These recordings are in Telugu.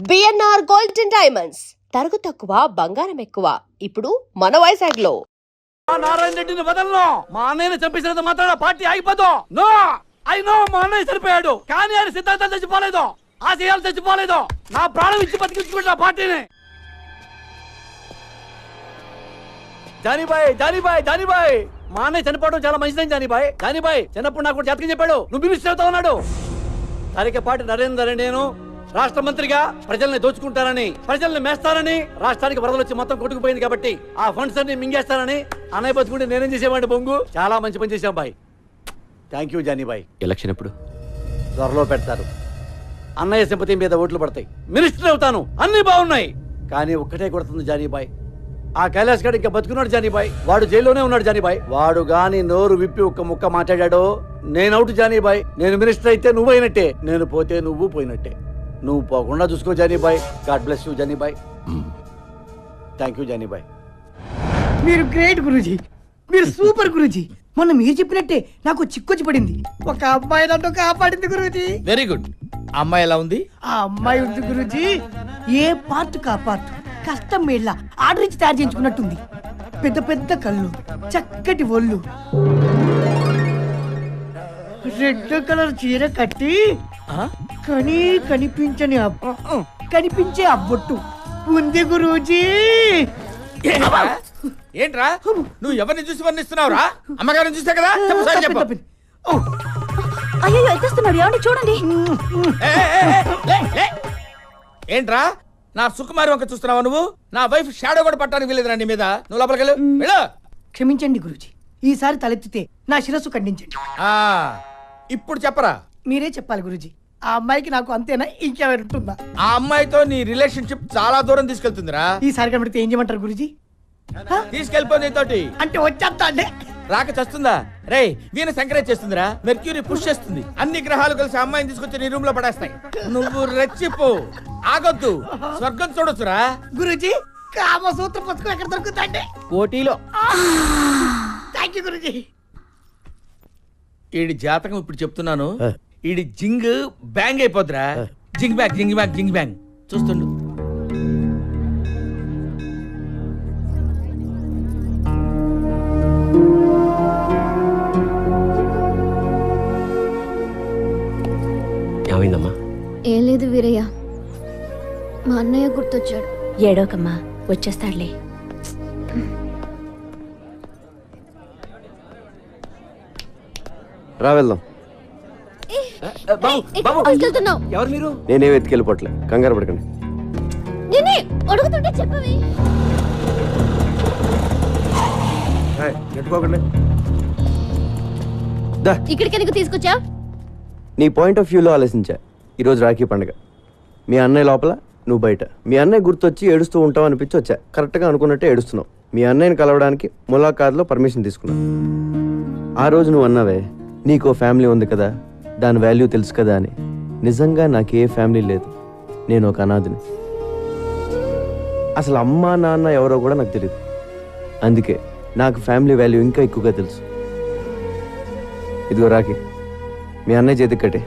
బిఎన్ఆర్ గోల్డ్ అండ్ డైమండ్స్ తరుగు తక్కువ బంగారం ఎక్కువ. ఇప్పుడు మన వైజాగ్ లో నారాయణ రెడ్డిని వదలను. మా అన్నయ్యని చంపేసినంత మాత్రాన పార్టీ ఆగిపోదు. నో, ఐ నో మా అన్నయ్య చనిపోయాడు, కానీ ఆయన సిద్ధాంతాలు చచ్చిపోలేదు, ఆశయాలు చచ్చిపోలేదు. నా ప్రాణం ఇచ్చి బతికించుకుంటా పార్టీని. జానీబాయ్ మా అన్నయ్య చనిపోవడం చాలా మంచిదని జానీబాయ్ చిన్నప్పుడు నాకు జాతకం చెప్పాడు, నువ్వు మినిస్టర్ అవుతా ఉన్నాడు. తరికపాటి నరేందర్ నేను రాష్ట్ర మంత్రిగా ప్రజల్ని దోచుకుంటారని, ప్రజల్ని మేస్తారని, రాష్ట్రానికి వరదలు వచ్చి మొత్తం కొట్టుకుపోయింది కాబట్టి ఆ ఫండ్స్ అన్ని మింగేస్తారని అన్నయ్య బతుకుంటే నేనేం చేసేవాడిని. బొంగు చాలా మంచి పని చేశాం బాయ్. థ్యాంక్ యూ జానీబాయ్. ఎలక్షన్ ఎప్పుడు? త్వరలో పెడతారు. అన్నయ్య సింపతి మీద ఓట్లు పడతాయి, మినిస్టర్ అవుతాను, అన్ని బాగున్నాయి. కానీ ఒక్కటే కొడుతుంది జానీబాయ్, ఆ కైలాస్ గారు ఇంకా బతుకున్నాడు జానీబాయ్. వాడు జైల్లోనే ఉన్నాడు జానీబాయ్. వాడు గాని నోరు విప్పి ఒక్క ముక్క మాట్లాడాడో నేను అవుట్ జానీబాయ్. నేను మినిస్టర్ అయితే నువ్వు అయినట్టే, నేను పోతే నువ్వు పోయినట్టే. నువ్వు పోకుండా చూసుకో Jani Bhai. God bless you Jani Bhai. Thank you Jani Bhai. మీరు గ్రేట్ గురూజీ, మీరు సూపర్ గురూజీ. మొన్న మీరు చెప్పినట్టే నాకు చిక్కొచ్చి పడింది. ఒక అమ్మాయి నన్ను కాపాడింది గురూజీ. Very good. అమ్మాయి ఎలా ఉంది? ఆ అమ్మాయి ఉంది గురూజీ, ఏ పార్ట్ కా పార్ట్ కష్టం మేళ్ళ ఆర్డర్ ఇచ్చి తయారు చేయించుకున్నట్టుంది. పెద్ద పెద్ద కళ్ళు, చక్కటి ఒళ్ళు, రెడ్ కలర్ చీర కట్టి కనిపించే అబ్బొట్టు ఉంది గురూజీ. ఏంట్రా నువ్వు ఎవరిని చూసి వర్ణిస్తున్నావురా? అమ్మగారిని చూసా కదా. అయ్యో ఎత్తేస్తున్నాడు, ఏమండి చూడండి. ఏంట్రా నా సుకుమారి వంక చూస్తున్నావా నువ్వు? నా వైఫ్ షాడో కూడా పట్టానికి వెళ్ళేదిరా నీ మీద. నువ్వు లోపలికి వెళ్ళు. క్షమించండి గురూజీ, ఈసారి తలెత్తితే నా శిరస్సు ఖండించండి. ఇప్పుడు చెప్పరా? మీరే చెప్పాలి గురూజీ. ఆ అమ్మాయికి నాకు అంతేనా, ఇంకెవరు ఉంటుందా? ఆ అమ్మాయితో నీ రిలేషన్షిప్ చాలా దూరం తీసుకెళ్తుందిరా. ఈసారి కనబడితే ఏం చేయమంటారు గురూజీ? తీసుకెళ్ళిపో నీతోటి. అంటే వచ్చేస్తా అండి. రాక చస్తుందా? రే వీణ సంక్రేజ్ చేస్తుందిరా, మెర్క్యూరీ పుష్ చేస్తుంది. అన్ని గ్రహాలు కలిసి అమ్మాయిని తీసుకొచ్చి నీ రూమ్ లో పడేస్తాయి. నువ్వు రెచ్చిపో, ఆగొద్దు, స్వర్గం చూడొచ్చురా. గురూజీ కామసూత్ర పుస్తకం ఎక్కడ దొరుకుతాండి? కోటిలో. Thank you guruji. ఈడి జాతకం ఇప్పుడు చెప్తున్నాను, ఈడి జింగ్ బ్యాంగ్ అయిపోద్దిరా. జింగ్ బ్యాంగ్ జింగ్ బ్యాంగ్ జింగ్ బ్యాంగ్ చూస్తుండు. ఏమైందమ్మా? ఏం లేదు వీరయ్య, మా అన్నయ్య గుర్తొచ్చాడు. ఏడోకమ్మా, వచ్చేస్తాడులే. రా వెళ్దాం. ఎవరు మీరు? నేనేం ఎత్తుకెళ్ళిపోవట్లే, కంగారు పడకండి. నేనే అడుగుతుంటే చెప్పవే. ఇక్కడికి ఎందుకు తీసుకొచ్చా? నీ పాయింట్ ఆఫ్ వ్యూలో ఆలోచించా. ఈరోజు రాఖీ పండుగ, మీ అన్నయ్య లోపల, నువ్వు బయట. మీ అన్నయ్య గుర్తొచ్చి ఏడుస్తూ ఉంటావు అనిపించి వచ్చా. కరెక్ట్గా అనుకున్నట్టే ఏడుస్తున్నావు. మీ అన్నయ్యని కలవడానికి ములాఖాత్లో పర్మిషన్ తీసుకున్నావు. ఆ రోజు నువ్వు అన్నావే, నీకో ఫ్యామిలీ ఉంది కదా, దాని వాల్యూ తెలుసు కదా అని. నిజంగా నాకు ఏ ఫ్యామిలీ లేదు, నేను ఒక అనాథిని. అసలు అమ్మా నాన్న ఎవరో కూడా నాకు తెలియదు. అందుకే నాకు ఫ్యామిలీ వాల్యూ ఇంకా ఎక్కువగా తెలుసు. ఇదిగో రాఖీ, మీ అన్నయ్య చేతికి కట్టే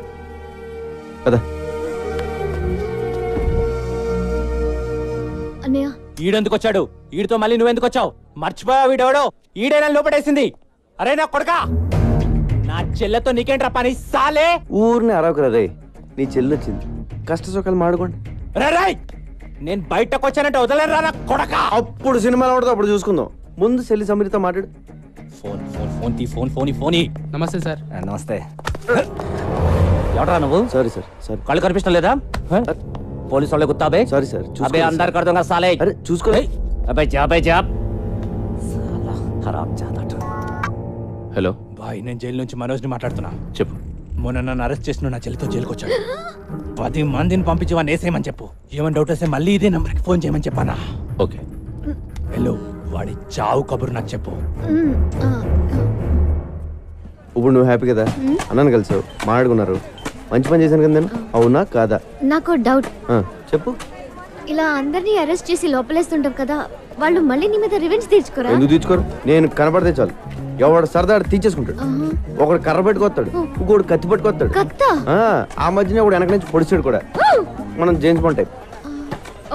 కదా. అన్నయ్య ఈడెందుకు వచ్చాడు? ఈడితో మళ్ళీ నువ్వెందుకు వచ్చావు? మర్చిపోయావు వీడెవడో? ఈడైనా లోపడేసింది. అరే నా కొడకా, నా చెల్లెతో నీకేంట్రా పని సాలే? ఊరిని అరవకురా రే, నీ చెల్లి వచ్చింది, కష్ట సుఖాలు మాడుకోండి. రాయ్, నేను బయటకు వచ్చానంటే వదలరా నా కొడకా. అప్పుడు సినిమాలో పడితే అప్పుడు చూసుకుందాం. ముందు చెల్లి సమీరితో మాట్లాడు. ఫోన్. నమస్తే సార్. నమస్తే. ఎవడరా నువ్వు? Sorry sir. సారీ. కళ్ళు కనిపించడం లేదా? పోలీసు వాళ్ళే గుత్తాబే. Sorry sir. అబే అందరు కడుతుంగా సాలే. అరే చూసుకో. అబే జాబ్. సాలా ఖరాబ్ జాదట. హలో బాయ్, నేను జైలు నుంచి మనోజ్ని మాట్లాడుతున్నా. చెప్పు. మొన్న నన్ను అరెస్ట్ చేసిన నా చెల్లితో జైలుకి వచ్చాడు. 10 మందిని పంపించి వాడిని వేసేయమని చెప్పు. ఏమైనా డౌట్ వస్తే మళ్ళీ ఇదే నంబర్కి ఫోన్ చేయమని చెప్పానా? ఓకే. హలో, వాడి చావు కబురు నాకు చెప్పు. ఇప్పుడు నువ్వు హ్యాపీ కదా? అన్నాను కలిసావు, మాట్లాడుకున్నారు, మంచి పని చేశాను కదా నేను. అవునా కాదా? నాకు డౌట్. చెప్పు. ఇలా అందరినీ అరెస్ట్ చేసి లోపలేస్తుంటాం కదా, వాళ్ళు మళ్ళీ నీ మీద రివెంజ్ తీర్చుకోరా? ఎందుకు తీర్చుకోరు? నేను కనపడితే చాలు, ఎవడు సరదా తీర్చేసుకుంటాడు. ఒకడు కర్ర పెట్టుకొస్తాడు, ఇంకోడు కత్తి పట్టుకొస్తాడు. ఆ మధ్యనే ఒకడు వెనక నుంచి పొడిచాడు కూడా. మనం జేమ్స్ బాండ్ టైప్.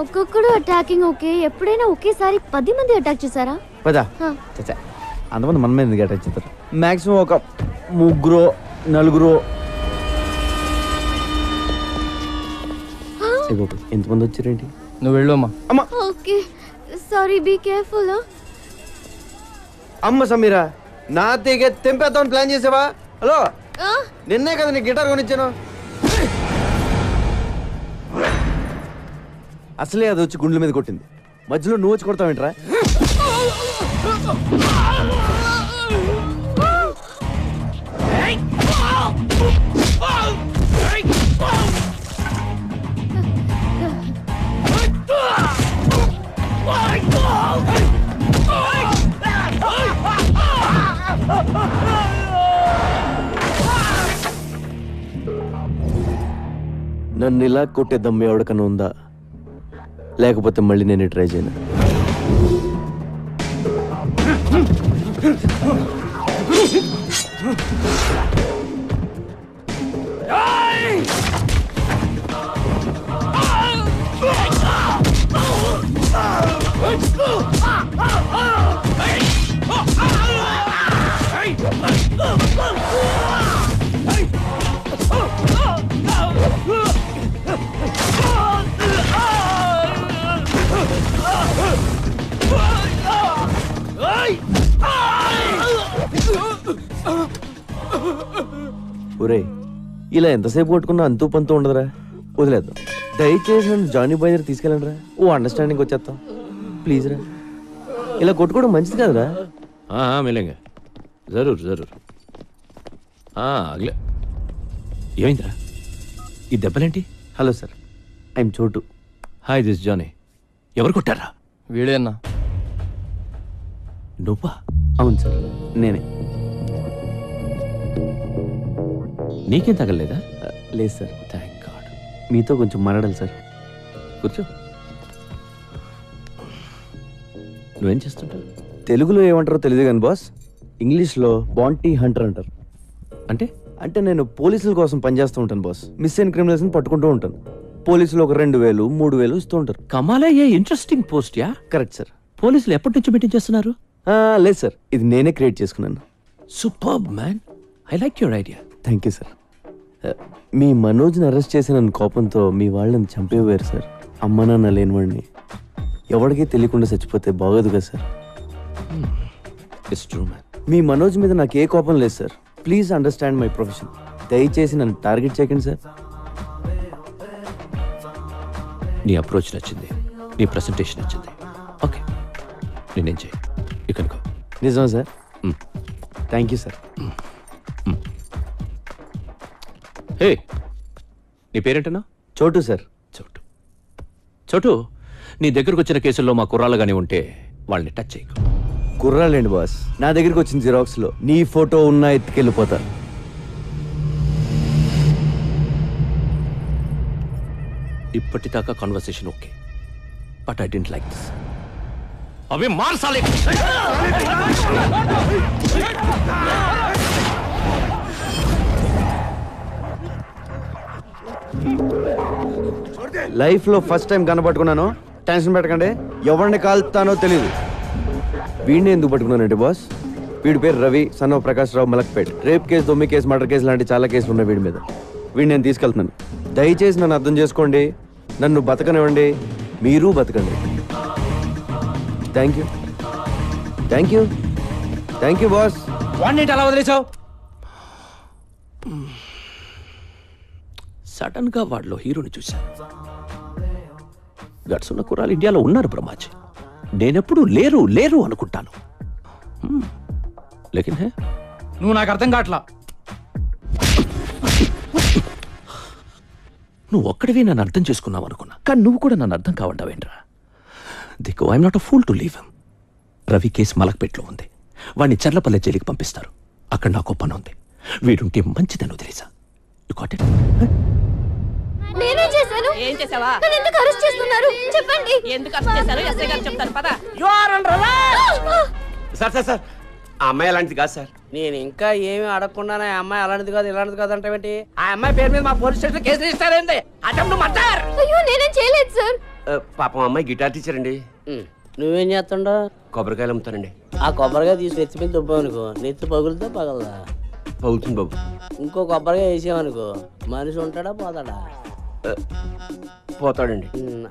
ఒక్కొక్కడు అటాకింగ్ ఓకే, ఎప్పుడైనా ఒకేసారి 10 మంది అటాక్ చేశారా? పదా హా. చచ్చా అంతమంది మన మీద ఎందుకు అటాక్ చేస్తారు? మాక్సిమం ఒక 3 4 ఎంతమంది వచ్చారేంటి? నువ్వు వెళ్ళు అమ్మా. అమ్మ ఓకే సారీ, బీ కేర్ఫుల్. అమ్మ సమీరా, నా తీగ తెంపేద్దామని ప్లాన్ చేసావా? హలో, నిన్నే కదా నీ గిటార్ కొనిచ్చాను. అసలే అది వచ్చి గుండెల మీద కొట్టింది, మధ్యలో నువ్వు వచ్చి కొడతావేంట్రా? నన్ను ఇలా కొట్టే దమ్ము ఎవరికన్నా ఉందా? లేకపోతే మళ్ళీ నేను ట్రై చేయను. ఒరే, ఇలా ఎంతసేపు కొట్టుకున్నా అంతూ పంతూ ఉండదురా, వదిలేద్దాం. దయచేసి నన్ను జానీ బాయ్ దగ్గర తీసుకెళ్ళండి రా, ఓ అండర్స్టాండింగ్ వచ్చేస్తాం ప్లీజ్ రా. ఇలా కొట్టుకోవడం మంచిది కదరా? మిలేంగా జరూర్ జరూర్. అగలే ఏమైందిరా ఈ దెబ్బలేంటి? Hello sir, I am Chotu. Hi this Johnny. ఎవరు కొట్టారా? వీడేనా? నువ్వా? అవును సార్, నేనే. నీకేం తగలలేదా? లేదు సార్, థ్యాంక్ గాడ్. మీతో కొంచెం మాట్లాడాలి సార్. కూర్చో. నువ్వేం చేస్తుంటావు? తెలుగులో ఏమంటారో తెలియదు కానీ బాస్, ఇంగ్లీష్లో బాంటీ హంటర్ అంటారు. అంటే అంటే నేను పోలీసుల కోసం పనిచేస్తూ ఉంటాను బాస్. మిస్ అయిన క్రిమినల్స్ని పట్టుకుంటూ ఉంటాను. పోలీసులు ఒక 2000 3000 ఇస్తూ ఉంటారు. Kamala, a interesting post yeah. Correct sir. పోలీసులు ఎప్పటి నుంచి మీటింగ్ చేస్తున్నారు? లేదు సార్, ఇది నేనే క్రియేట్ చేసుకున్నాను. Superb man, I like your idea. Thank you sir. మీ మనోజ్ని అరెస్ట్ చేసిన కోపంతో మీ వాళ్ళని చంపేవారు సార్. అమ్మ నాన్న లేనివాడిని ఎవరికీ తెలియకుండా చచ్చిపోతే బాగోదు కదా సార్. It's true man. మీ మనోజ్ మీద నాకు ఏ కోపం లేదు sir. Please understand my profession. దయచేసి నన్ను టార్గెట్ చేయకండి సార్. నీ అప్రోచ్ నచ్చింది, నీ ప్రెసెంటేషన్ నచ్చింది. ఓకే, నేనేం చేయి ఇక్కడికో. నిజమా sir? Thank you sir. Hey, నీ పేరేంటన్నా? చోటు సార్. చోటు. చోటు, నీ దగ్గరకు వచ్చిన కేసుల్లో మా కుర్రాళ్ళు కానీ ఉంటే వాళ్ళని టచ్ చేయకు. కుర్రాలేండి బాస్, నా దగ్గరికి వచ్చిన జిరాక్స్లో నీ ఫోటో ఉన్నా ఎత్తుకెళ్ళిపోతా. ఇప్పటిదాకా conversation okay, but I don't like this. అవి మార్చాలి. లైఫ్లో ఫస్ట్ టైం కనపట్టుకున్నాను. టెన్షన్ పెట్టకండి, ఎవరిని కాల్తానో తెలియదు. వీడిని ఎందుకు పట్టుకున్నానంటే బాస్, వీడి పేరు Ravi, son of Prakash Rao, Malakpet. Rape case, దొమ్మి కేసు, మర్డర్ కేసు లాంటి చాలా కేసులు ఉన్నాయి వీడి మీద. వీడిని నేను తీసుకెళ్తున్నాను. దయచేసి నన్ను అర్థం చేసుకోండి, నన్ను బతకనివ్వండి, మీరు బతకండి. Thank you, thank you, thank you boss. వాడిని అలా వదిలేసావు? సడన్ గా వాడిలో హీరోని చూశాను. గట్స్ ఉన్న కుర్రాలు ఇండియాలో ఉన్నారు బ్రహ్మాజీ. నేనెప్పుడు లేరు లేరు అనుకుంటాను. లేకిన్ హే, నువ్వు నాకు అర్థం కావట్లా. నువ్వు ఒక్కడివి నన్ను అర్థం చేసుకున్నావు అనుకున్నా, కానీ నువ్వు కూడా నన్ను అర్థం కావంటావేంట్రా? దిక్కు, I'm not a fool to leave him. Ravi case మలక్పేట్లో ఉంది, వాడిని చర్లపల్లె జైలుకి పంపిస్తారు. అక్కడ నాకు పని ఉంది, వీడుంటే మంచిదని వదిలేసా. You got it? నేనే చేశాను. ఏం చేసావా? నన్ను ఎందుకు అరెస్ట్ చేస్తున్నారు చెప్పండి. ఎందుకు అరెస్ట్ చేశారో ఎస్ఐ గారు చెప్తారు పద. సార్ సార్ సార్, ఆ అమ్మాయి అలాంటిది కాదు సార్. నేను ఇంకా ఏమి అడగకుండానే ఆ అమ్మాయి అలాంటిది కాదు ఇలాంటిది కాదు అంటే ఏంటి? ఆ అమ్మాయి పేరు మీద మా పోలీస్ స్టేషన్ కేసు రిజిస్టర్ అయింది. Attempt murder. అయ్యో నేనేం చేయలేదు సార్. పాపం అమ్మాయి గిటార్ టీచర్ అండి. నువ్వేం చేస్తుండో? కొబ్బరికాయలు అమ్ముతానండి. ఆ కొబ్బరికాయ తీసి నెత్తి మీద దుబ్బావు అనుకో, నెత్తి పగులుతో పగలదా? పగులుతుంది బాబు. ఇంకో కొబ్బరికాయ వేసావనుకో, మనిషి ఉంటాడా పోతాడా? పోతాడండి.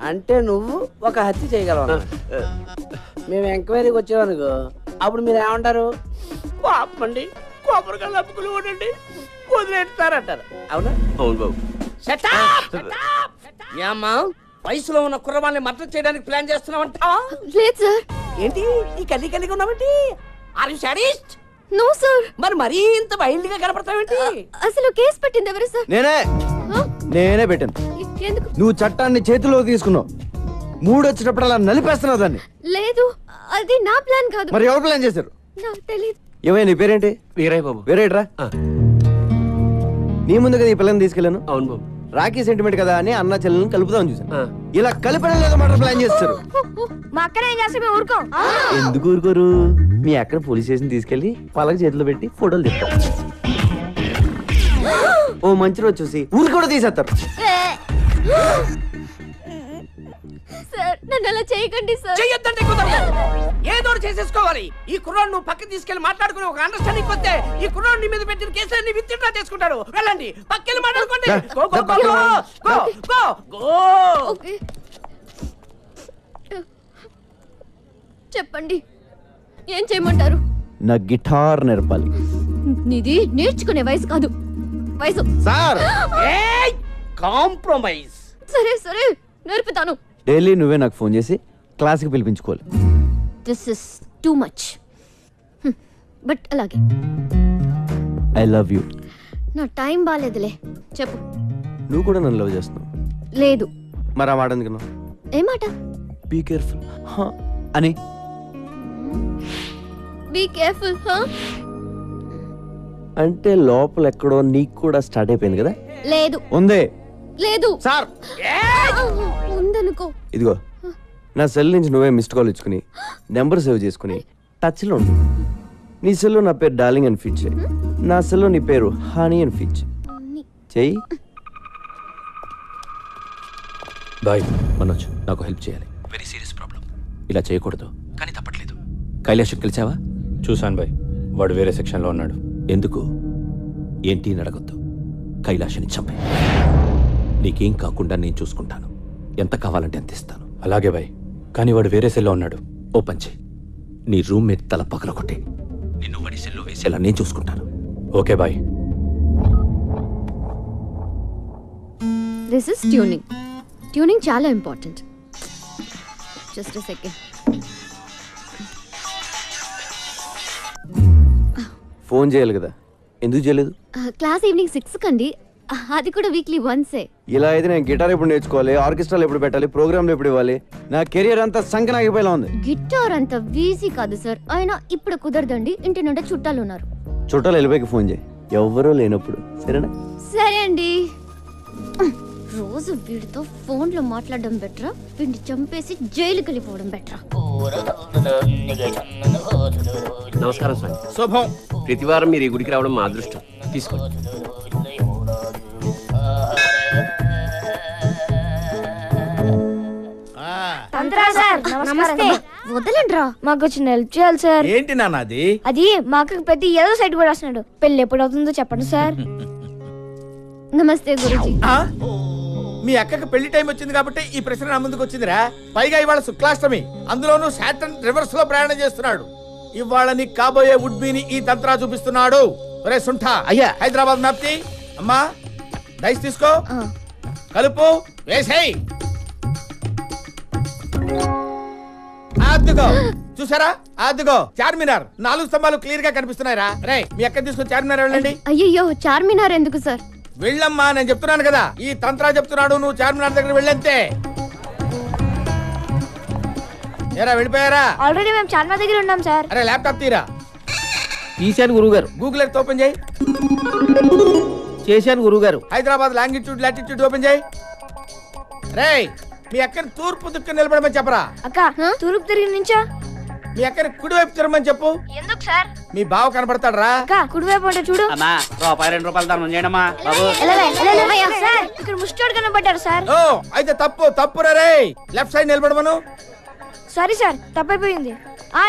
అంటే నువ్వు ఒక హత్య చేయగలవా? మేము ఎంక్వైరీకి వచ్చామనుకో, అప్పుడు మీరు ఏమంటారు? పాపండి, కొబ్బరికాయలు అప్పుకులు ఉండండి, వదిలేస్తారంటారు. అవునా? అవును బాబు. ఏమ్మా, వయసులో ఉన్న కుర్రవాళ్ళని మర్డర్ చేయడానికి ప్లాన్ చేస్తున్నావంట? లేదు సార్. ఏంటి ఈ కల్లి కలిగి ఉన్నావంటి? Are you sadist? No sir. మరి మరీ ఇంత వైల్డ్ గా కనపడతావేంటి? అసలు కేసు పెట్టింది ఎవరు సార్? నేనే పెట్టాను. ఎందుకు? నువ్వు చట్టాన్ని చేతిలో తీసుకున్నావు. మూడొచ్చేటప్పుడు అలా నలిపేస్తున్నావు దాన్ని. లేదు, అది నా ప్లాన్ కాదు. మరి ఎవరు ప్లాన్ చేశారు? నాకు తెలియదు. ఏమైనా నీ పేరేంటి? వీరయ్య బాబు. వేరేట్రా? నీ ముందు కదా ఈ పిల్లని తీసుకెళ్ళాను. అవును బాబు. రాఖీ సెంటిమెంట్ కదా అని అన్న చెల్లెలను కలుపుదామని చూసాను. ఇలా కలిపడం లేదా మాట ప్లాన్ చేస్తారు. మా అక్కడ ఏం చేస్తే మేము ఊరుకోం. ఎందుకు ఊరుకోరు? మీ అక్కడ పోలీస్ స్టేషన్ తీసుకెళ్లి పలక చేతిలో పెట్టి ఫోటోలు తెస్తాం. ఓ మంచి రోజు చూసి ఊరు కూడా తీసేస్తారు. సార్, నన్ను అలా చేయకండి సార్. చెయ్యొద్దంటే కుదరదు. ఏదో ఒకటి చేసేసుకోవాలి. ఈ కుర్రాడు నువ్వు పక్కకి తీసుకెళ్లి మాట్లాడుకుని ఒక అండర్స్టాండింగ్ వస్తే ఈ కుర్రాడు నీ మీద పెట్టిన కేసులన్నీ విత్డ్రా చేసుకుంటాడు. వెళ్ళండి, పక్కకి మాట్లాడుకోండి. Go go go go go go. Okay, చెప్పండి, ఏం చేయమంటారు? నా గిటార్ నేర్పాలి. నీది నేర్చుకునే వయసు కాదు, వయసు. సార్, ఏయ్, కాంప్రమైజ్. సరే సరే, నేర్పుతాను. డైలీ నువ్వే నాకు ఫోన్ చేసి క్లాస్కి పిలిపించుకోవాలి. This is too much, but అలాగే. I love you. నా టైం బాగాలేదులే, చెప్పు. నువ్వు కూడా నన్ను లవ్ చేస్తున్నావు. లేదు. మరి ఆ మాట ఎందుకు? ఏ మాట? బీ కేర్ఫుల్ అని. బీ కేర్ఫుల్ అంటే లోపల ఎక్కడో నీకు కూడా స్టార్ట్ అయిపోయింది కదా? లేదు. ఉందే. లేదు సార్. ఉందనుకో. ఇదిగో, నా సెల్ నుంచి నువ్వే మిస్డ్ కాల్ ఇచ్చుకుని నెంబర్ సేవ్ చేసుకుని టచ్లో ఉండు. నీ సెల్లో నా పేరు డార్లింగ్ అని ఫీచ్ చేయి, నా సెల్లో నీ పేరు హనీ అని ఫీచ్ చెయ్యి. బాయ్ మనోజ్, నాకు హెల్ప్ చేయాలి. Very serious problem. ఇలా చేయకూడదు కానీ తప్పట్లేదు. కైలాష్ కలిసావా? చూశాను బాయ్, వాడు వేరే సెక్షన్లో ఉన్నాడు. ఎందుకు? ఏంటి నడగొద్దు. కైలాష్ని చంపే. నీకేం కాకుండా నేను చూసుకుంటాను. ఎంత కావాలంటే అంత ఇస్తాను. అలాగే బాయ్, కానీ వాడు వేరే సెల్లో ఉన్నాడు. ఓ పంచే, నీ రూమ్మేట్ తల పగల కొట్టే నిన్ను వాడి సెల్లో వేసేలా నేను చూసుకుంటాను. Okay bye. This is tuning. Tuning చాలా important. Just a second. Phone చేయాలి కదా, ఎందుకు చేయలేదు? క్లాస్ ఈవినింగ్ 6 కండి, అది కూడా వీక్లీ వన్సే. ఇలా అయితే నేను గిటార్ ఎప్పుడు నేర్చుకోవాలి, ఆర్కెస్ట్రాలు ఎప్పుడు పెట్టాలి, ప్రోగ్రాంలు ఎప్పుడు ఇవ్వాలి? నా కెరియర్ అంతా సంకనాగిపోయేలా ఉంది. గిటార్ అంత ఈజీ కాదు సార్. అయినా ఇప్పుడు కుదరదండి, ఇంటి నుండి చుట్టాలు ఉన్నారు. చుట్టాలు వెళ్ళిపోయి ఫోన్ చేయి, ఎవరో లేనప్పుడు. సరేనా? సరే అండి. రోజు వీడితో ఫోన్ లో మాట్లాడడం బెటరా, వీడిని చంపేసి జైలుకి వెళ్ళిపోవడం బెటరా? నమస్కారం సార్. శుభం. ప్రతివారం మీరు ఈ గుడికి రావడం మా అదృష్టం. తీసుకోండి. నమస్తే. వదలండ్రా, మాకు చిన్న హెల్ప్ చేయాలి సార్. ఏంటి నాన్నది? అది మాకు పెద్ద ఏదో సైట్ కూడా వస్తున్నాడు. పెళ్లి ఎప్పుడు అవుతుందో చెప్పండి సార్. నమస్తే గురుజీ. మీ అక్కకి పెళ్లి టైం వచ్చింది కాబట్టి ఈ ప్రశ్న నా ముందుకు వచ్చిందిరా. పైగా ఇవాళ శుక్లాష్టమి, అందులోనూ సాటర్న్ రివర్స్ లో ప్రయాణం చేస్తున్నాడు. ఇవాళ నీకు కాబోయే వుడ్బీని ఈ తంత్రా చూపిస్తున్నాడు. ఒరే సుంఠా, అయ్యా, హైదరాబాద్ మ్యాప్ తీ. అమ్మా డైస్ తీసుకో, కలుపు, వేసేయ్. అద్దుగో, చూసారా? అద్దుగో చార్మినార్ 4 స్తంభాలు క్లియర్ గా కనిపిస్తున్నాయి రా. రే, మీ అక్క తీసుకొని చార్మినార్ వెళ్ళండి. అయ్యయ్యో, చార్మినార్ ఎందుకు సార్? వెళ్ళమ్మా, నేను చెప్తున్నాను కదా, ఈ తంత్రా చెప్తున్నాడు, నువ్వు చార్మినార్ దగ్గర వెళ్ళంతే. ఏరా, వెళ్ళిపోయారా? ఆల్రెడీ మేము చార్మినార్ దగ్గర ఉన్నాం సార్. అరే ల్యాప్టాప్ తీరా. తీశాను గురుగారు. గూగుల్ ఎర్త్ ఓపెన్ చేయి. చేశాను గురుగారు. హైదరాబాద్ లాంగిట్యూడ్ లాటిట్యూడ్ ఓపెన్ చేయి. రే, మీ అక్కని తూర్పు దిక్కు నిలబడమని చెప్పరా. అక్క, తూర్పు తిరిగి నుంచా? మీ అక్కని కుడివైపు తిరమని చెప్పు. ఎందుకు సార్? మీ బావ కనపడతాడు రా. కుడివైపు అంటే చూడు. అమ్మా రూపాయి 2 రూపాయలు ధర్మం చేయండి అమ్మా బాబు. సార్ ఇక్కడ ముష్టోడు కనబడ్డారు సార్. ఓ అయితే తప్పు రే. లెఫ్ట్ సైడ్ నిలబడమను. సారీ సార్, తప్పైపోయింది.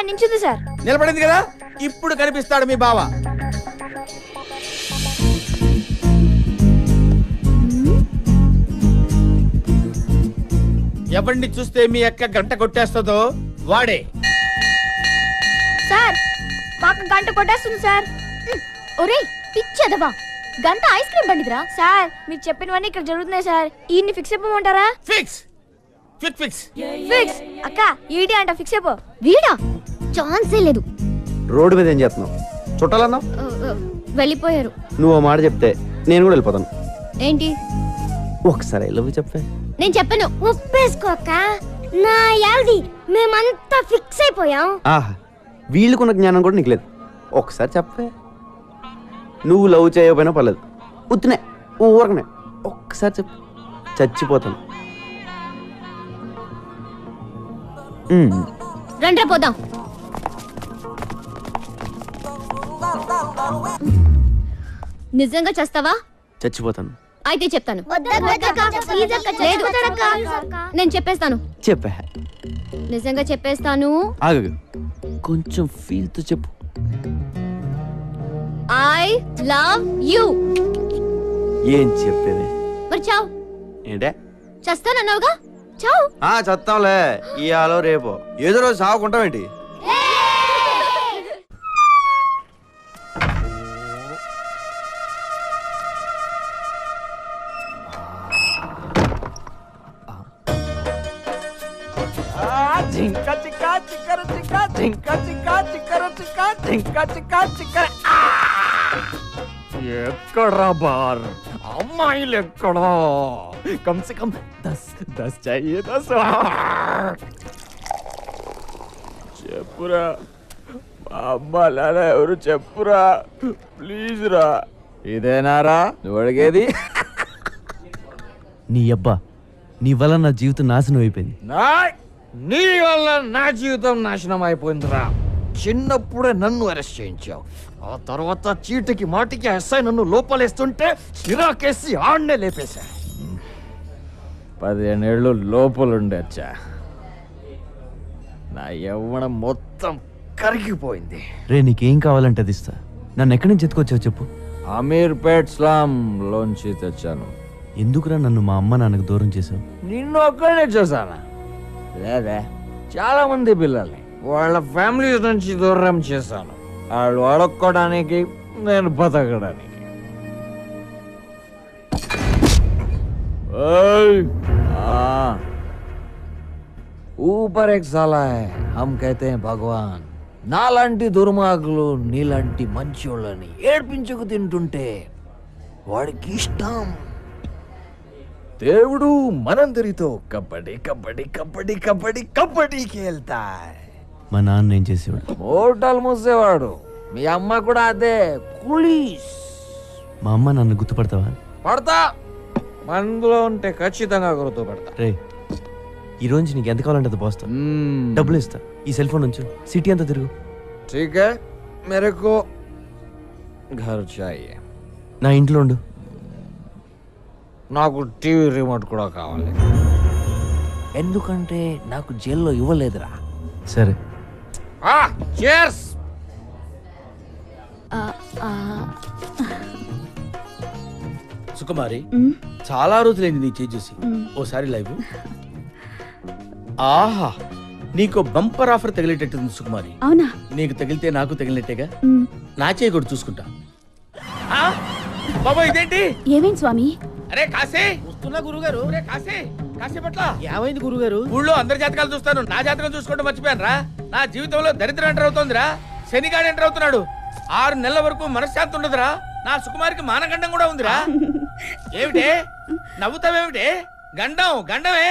నించుంది సార్. నిలబడింది కదా, ఇప్పుడు కనిపిస్తాడు మీ బావ. ఎవరిని చూస్తే మీ అక్క గంట కొట్టేస్తుందో వాడే. సార్ మాకు గంట కొట్టేస్తుంది సార్. ఒరేయ్ పిచ్చదవా, గంట ఐస్ క్రీమ్ బండిదిరా. సార్ మీరు చెప్పినవన్నీ ఇక్కడ జరుగుతున్నాయి సార్. ఈయన్ని ఫిక్స్ అయిపోమంటారా? ఫిక్స్ ఫిక్స్ ఫిక్స్ ఫిక్స్ అక్క, ఈడి అంట ఫిక్స్ అయిపో. వీడా ఛాన్సే లేదు. రోడ్డు మీద ఏం చేస్తున్నావు? చుట్టాలన్నావు, వెళ్ళిపోయారు. నువ్వు ఓ మాట చెప్తే నేను కూడా వెళ్ళిపోతాను. ఏంటి? ఒకసారి ఐ లవ్ యు చెప్పే. నేను చెప్పను. ఒప్పేసుకోక నా యాల్ది మేమంతా ఫిక్స్ అయిపోయాం. ఆహా, వీళ్ళకున్న జ్ఞానం కూడా నీకు లేదు. ఒకసారి చెప్పే. నువ్వు లవ్ చేయకపోయినా పర్లేదు, ఉత్తునే ఊరకనే ఒక్కసారి చెప్పు, చచ్చిపోతాను. రండ్రా పోదాం. నిజంగా చేస్తావా? చచ్చిపోతాను. అయితే చెప్తాను. లేదు, నేను చెప్పేస్తాను. చెప్పే. నిజంగా చెప్పేస్తాను. ఆగు, కొంచెం ఫీల్ తో చెప్పు. I love you. ఏం చెప్పేది? మరి చావు. ఏంటే? చేస్తానన్నావుగా, చావు. చస్తాంలే, ఇయాలో రేపో ఏదో రోజు సాగుకుంటామేంటి? జింక చిక్క చిక్కర చిక్క జింక చిక్క చిక్కర చిక్క జింక చిక్క చిక్కర. ఎక్కడా బార్ అమ్మాయిలు ఎక్కడా? కమ్ సే కమ్ 10 चाहिए 10. చెప్పురా మా అమ్మ నాన్న ఎవరు చెప్పురా ప్లీజ్ రా. ఇదేనారా నువ్వు అడిగేది? నీ అబ్బా, నీ వల్ల నా జీవితం నాశనం అయిపోయింది. నీ వల్ల నా జీవితం నాశనం అయిపోయిందిరా. చిన్నప్పుడే నన్ను అరెస్ట్ చేయించావు, ఆ తర్వాత చీటికి మాటికి ఎస్ఐ నన్ను లోపలేస్తుంటే చిరాకేసి ఆడనే లేపేశా. 15 ఏళ్ళు లోపలుండొచ్చా. నా యవ్వనం మొత్తం కరిగిపోయింది. రే, నీకేం కావాలంటే అది ఇస్తా. నన్ను ఎక్కడి నుంచి ఎత్తుకొచ్చావు చెప్పు. అమీర్పేట్ స్లామ్ లోంచి తెచ్చాను. ఎందుకురా నన్ను మా అమ్మ నాన్నకు దూరం చేసావు? నిన్ను ఒక్కనే చూసానా? లేదా, చాలా మంది పిల్లల్ని వాళ్ళ ఫ్యామిలీస్ నుంచి దూరం చేశాను. వాళ్ళు అడుక్కోవడానికి, నేను బతకడానికి. ऊपर एक साला है, हम कहते हैं भगवान. నాలాంటి దుర్మార్గులు నీలాంటి మంచోళ్ళని ఏడ్పించుకు తింటుంటే వాడికి ఇష్టం. దేవుడు మనందరితో కబడ్డీ కబడ్డీ కబడ్డీ కబడ్డీ కబడ్డీ खेलता है. మా నాన్న ఏం చేసేవాడు? హోటల్ మూసేవాడు. మీ అమ్మ కూడా అదే, పోలీస్. మా అమ్మ నన్ను గుర్తుపడతావా? పడతా, మనలో ఉంటే ఖచ్చితంగా గుర్తుపడతా. రే, ఈ రోజు నీకు ఎంత కావాలంటే అది పోస్తా. డబ్బులు ఇస్తా. ఈ సెల్ ఫోన్ ఉంచు, సిటీ అంతా తిరుగు. ठीक है, मेरे को घर चाहिए. నా ఇంట్లో ఉండు. నాకు టీవీ రిమోట్ కూడా కావాలి, ఎందుకంటే నాకు జైల్లో ఇవ్వలేదురా. సరే. cheers. సుకుమారి, చాలా రోజులైంది నీ చేయి చూసి. ఓసారి లైవ్. ఆహా, నీకు బంపర్ ఆఫర్ తగిలేటట్టుంది సుకుమారి. అవునా? నీకు తగిలితే నాకు తగిలినట్టేగా. నా చేయి కూడా చూసుకుంటా. బాబా ఇదేంటి? ఏమైంది స్వామి? అరే కాశీ, వస్తున్నా గురుగారు. అరే కాశీ, కాశీ పట్ల ఏమైంది గురుగారు? ఊళ్ళో అందరి జాతకాలు చూస్తాను, నా జాతకం చూసుకోవడం మర్చిపోయాను రా. నా జీవితంలో దరిద్రం ఎంటర్ అవుతోందిరా. శనిగాడు ఎంటర్ అవుతున్నాడు. 6 నెలల వరకు మనశ్శాంతి ఉండదురా. నా సుకుమారికి మానగండం కూడా ఉందిరా. ఏమిటే నవ్వుతావేమిటే? గండం గండమే.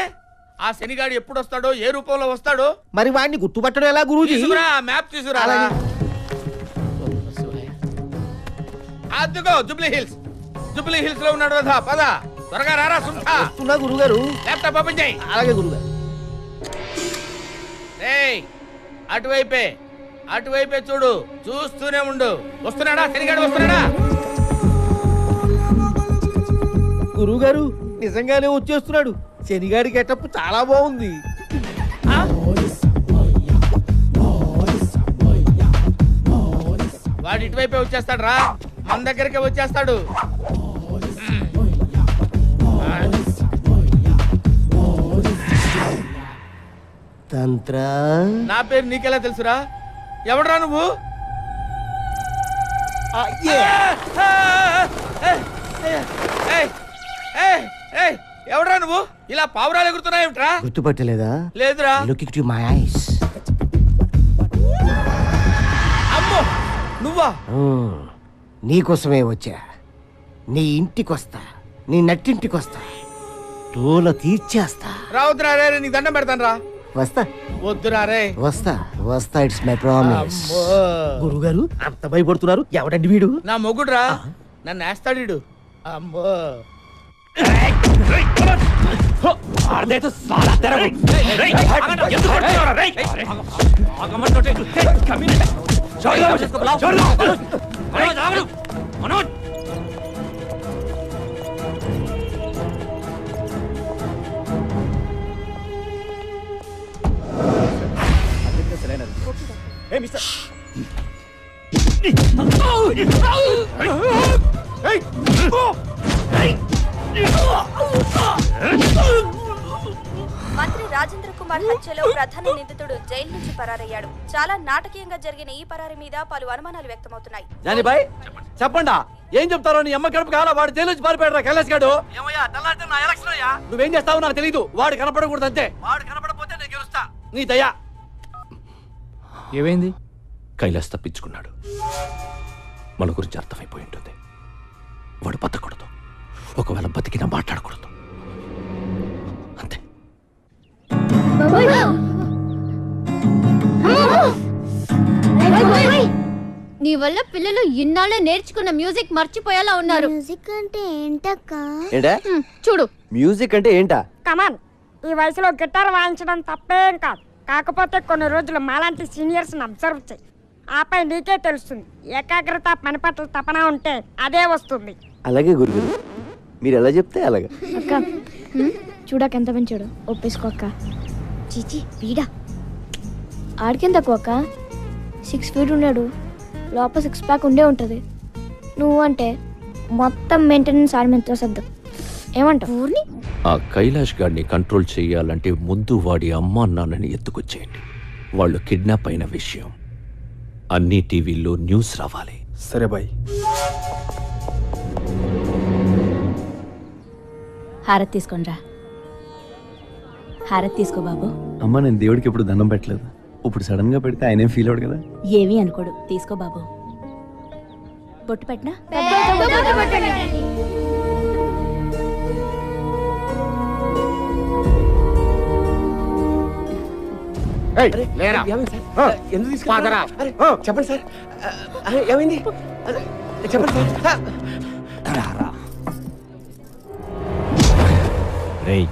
ఆ శనిగాడు ఎప్పుడు వస్తాడో, ఏ రూపంలో వస్తాడో మరి వాడిని గుర్తుపట్టడం ఎలా గురూజీ? తీసుకురా, మ్యాప్ తీసుకురా. అదిగో జూబ్లీ హిల్స్. జూబ్లీ హిల్స్ లో ఉన్నాడు కదా, పద త్వరగా రారా. సుంఠా గురుగారు. ల్యాప్టాప్ ఓపెన్ చేయి. అలాగే గురుగారు. ఏయ్, అటువైపే అటువైపే చూడు, చూస్తూనే ఉండు. వస్తున్నాడా శనిగాడు, వస్తున్నాడా? గురువు గారు నిజంగానే వచ్చేస్తున్నాడు. శనిగాడి గెటప్ చాలా బాగుంది. వాడు ఇటువైపే వచ్చేస్తాడు రా, మన దగ్గరికి వచ్చేస్తాడు. తంత్ర నా పేరు నీకెలా తెలుసురా? ఎవడరా నువ్వు? ఎవడరా నువ్వు? ఇలా పావురాలు ఎగురుతున్నాయేమిట్రా? గుర్తుపట్టలేదా? లేదురా. Look it my eyes. అమ్మో, నువ్వా? నీకోసమే వచ్చా. నీ ఇంటికొస్తా, నీ నట్టింటికొస్తా, తోల తీర్చేస్తా. రావద్దురా రే, నీకు దండం పెడతాను రా. వస్తా వద్దురా రే. వస్తా వస్తా, ఇట్స్ మై ప్రామిస్. గురుగారు అంత భయపడుతున్నారు, ఎవడండి వీడు? నా మొగుడురా, నన్ను వేస్తాడు వీడు. అమ్మో, మంత్రి రాజేంద్ర కుమార్ హత్యలో ప్రధాన నిందితుడు జైలు నుంచి పరారయ్యాడు. చాలా నాటకీయంగా జరిగిన ఈ పరారి మీద పలు అనుమానాలు వ్యక్తమవుతున్నాయి. జానీబాయ్ చెప్పండా, ఏం చెప్తారో? నీ అమ్మ కడుపు కావాలా? వాడు జైలు నుంచి పారిపోయాడు. కైలాస్ గాడు నువ్వేం చేస్తావు నాకు తెలియదు. వాడు కనపడకూడదు అంతే. వాడు కనపడపోతే నేను గెలుస్తా. నీ దయా. ఏమైంది? కైలాస్ తప్పించుకున్నాడు. మన గురించి అర్థమైపోయి ఉంటుంది. వాడు బతకూడదు. ఒకవేళ బతికినా మాట్లాడకూడదు. అంతే. నీ వల్ల పిల్లలు ఇన్నాళ్ళే నేర్చుకున్న మ్యూజిక్ మర్చిపోయేలా ఉన్నారు. మ్యూజిక్ అంటే ఏంటక్క? ఏంటా? చూడు, మ్యూజిక్ అంటే ఏంటా? కమాన్, ఈ వయసులో గిటార్ వాయించడం తప్పేం కాదు. కాకపోతే కొన్ని రోజులు మాలాంటి సీనియర్స్ అబ్జర్వ్ చేయి. ఆపై నీకే తెలుస్తుంది. ఏకాగ్రత, పని పట్ల తపన ఉంటే అదే వస్తుంది. అలాగే గురుగారు, మీరు ఎలా చెప్తే అలాగే. అక్క చూడక ఎంత పెంచాడు. ఒప్పేసుకో అక్క. చీచి వీడా ఆడికేం తక్కువ అక్క. 6 feet ఉన్నాడు. లోపల 6 pack ఉండే ఉంటుంది. నువ్వు అంటే మొత్తం మెయింటెనెన్స్ ఆడి మీద సర్దు. ఏమంటావు? ఊరిని ఆ కైలాష్ గాడిని కంట్రోల్ చేయాలంటే ముందు వాడి అమ్మా నాన్నని ఎత్తుకొచ్చేయండి. వాళ్ళు కిడ్నాప్ అయిన విషయం అన్ని టీవీల్లో న్యూస్ రావాలి. సరే బాయ్. హారతి తీసుకోండిరా. హారతి తీసుకో బాబు. అమ్మ, నేను దేవుడికి ఎప్పుడు దండం పెట్టలేదు. ఇప్పుడు సడన్ గా పెడితే ఆయనేం ఫీల్ అవడు కదా. ఏమీ అనుకోడు. తీసుకో బాబు. బొట్టు పెట్టినా? చెప్పండి సార్, ఏమైంది? చెప్పండి సార్. రేయ్,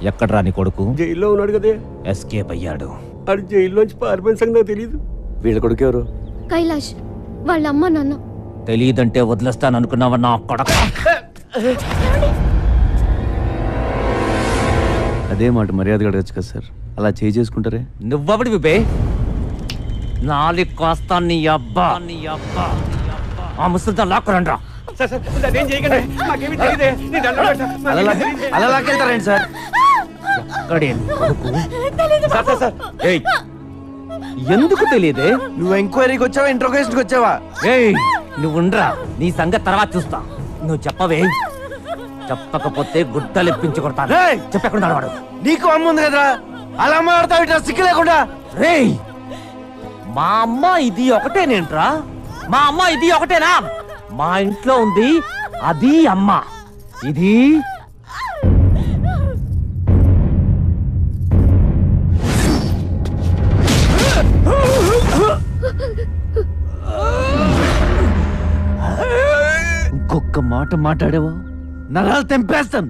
ఎక్కడ్రా నీ కొడుకు? జైల్లో ఉన్నాడు కదే. ఎస్కేప్ అయ్యాడు. అది జైల్లోంచి పారిపోయిన సంగతి నాకు తెలియదు. వీళ్ళ కొడుకు ఎవరు? కైలాష్ వాళ్ళ అమ్మ నాన్న. తెలియదంటే వదిలేస్తాననుకున్నావా నా కొడక? అదే మాట మర్యాదగా అడగచ్చు కదా సార్. అలా చేసుకుంటారే. నువ్వబడి విబే నాలుగు కాస్తా నీ అబ్బా ఆ ముసలితో లాక్కురండ్రా. అలా లాక్కెళ్తారండి సార్. ఎక్కడే ఎందుకు తెలియదే? నువ్వు ఎంక్వైరీకి వచ్చావా, ఇంట్రోగేషన్కి వచ్చావా? ఏయ్, నువ్వుండ్రా, నీ సంగతి తర్వాత చూస్తా. నువ్వు చెప్పవే. చెప్పకపోతే గుడ్డలిప్పించి కొడతాను. చెప్పకుండా వాడు. నీకు అమ్మ ఉంది కదరా, అలా మాడతావు ఇట్లా సిక్కు లేకుండా. రేయ్, మా అమ్మ ఇది ఒకటేనేంట్రా? మా అమ్మ ఇది ఒకటేనా? మా ఇంట్లో ఉంది అది అమ్మ, ఇది ఇంకొక మాట మాట్లాడావో నరాలు తెంపేస్తాను.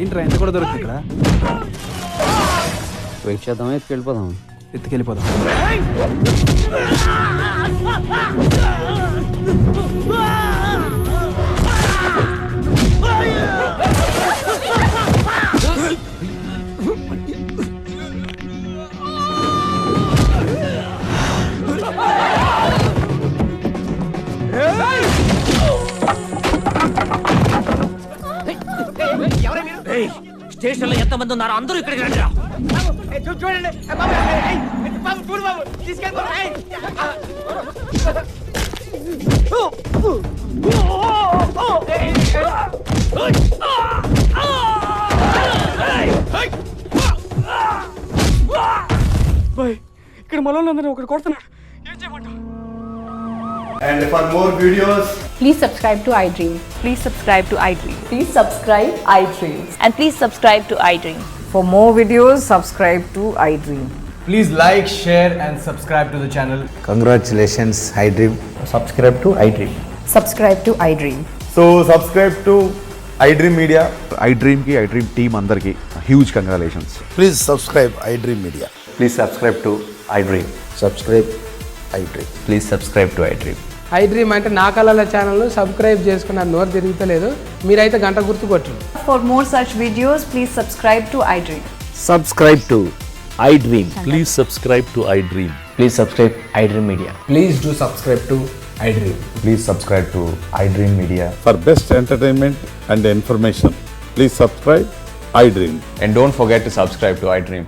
ఏంట్రా ఎంత కూడా దొరుకుతుంది ఇక్కడ? వెయిట్ చేద్దాం, ఎత్తుకెళ్ళిపోదాం. ఎత్తుకెళ్ళిపోదాం. స్టేషన్ లో ఎంత మంది ఉన్నారు? అందరూ ఇక్కడికి రండి. చూడండి బాబు, బాబు చూడు బాబు, తీసుకెళ్ళిపోయి. ఇక్కడ మనోళ్ళందరూ ఒకటి కొడుతున్నాడు. ఏం చేయమంటావు? And for more videos, Please subscribe to iDream. Please subscribe to iDream. Please subscribe iDream. And please subscribe to iDream. For more videos, subscribe to iDream. please like, share, and subscribe to the channel. Congratulations iDream. Subscribe to iDream. Subscribe to iDream. So, subscribe to iDream Media. iDream ki iDream team andarki huge congratulations. Please subscribe iDream Media. Please subscribe to iDream. Subscribe iDream. Please subscribe to iDream. iDream అంటే నా కళల ఛానల్ సబ్స్క్రైబ్ చేసుకున్న నోరు తిరుగుతలేదు. మీరైతే గంట గుర్తు కొట్టండి. For more such videos, please subscribe to iDream. Subscribe to iDream. Please subscribe to iDream. Please subscribe iDream Media. Please do subscribe to iDream. Please subscribe to iDream Media. For best entertainment and information, please subscribe iDream. And don't forget to subscribe to iDream.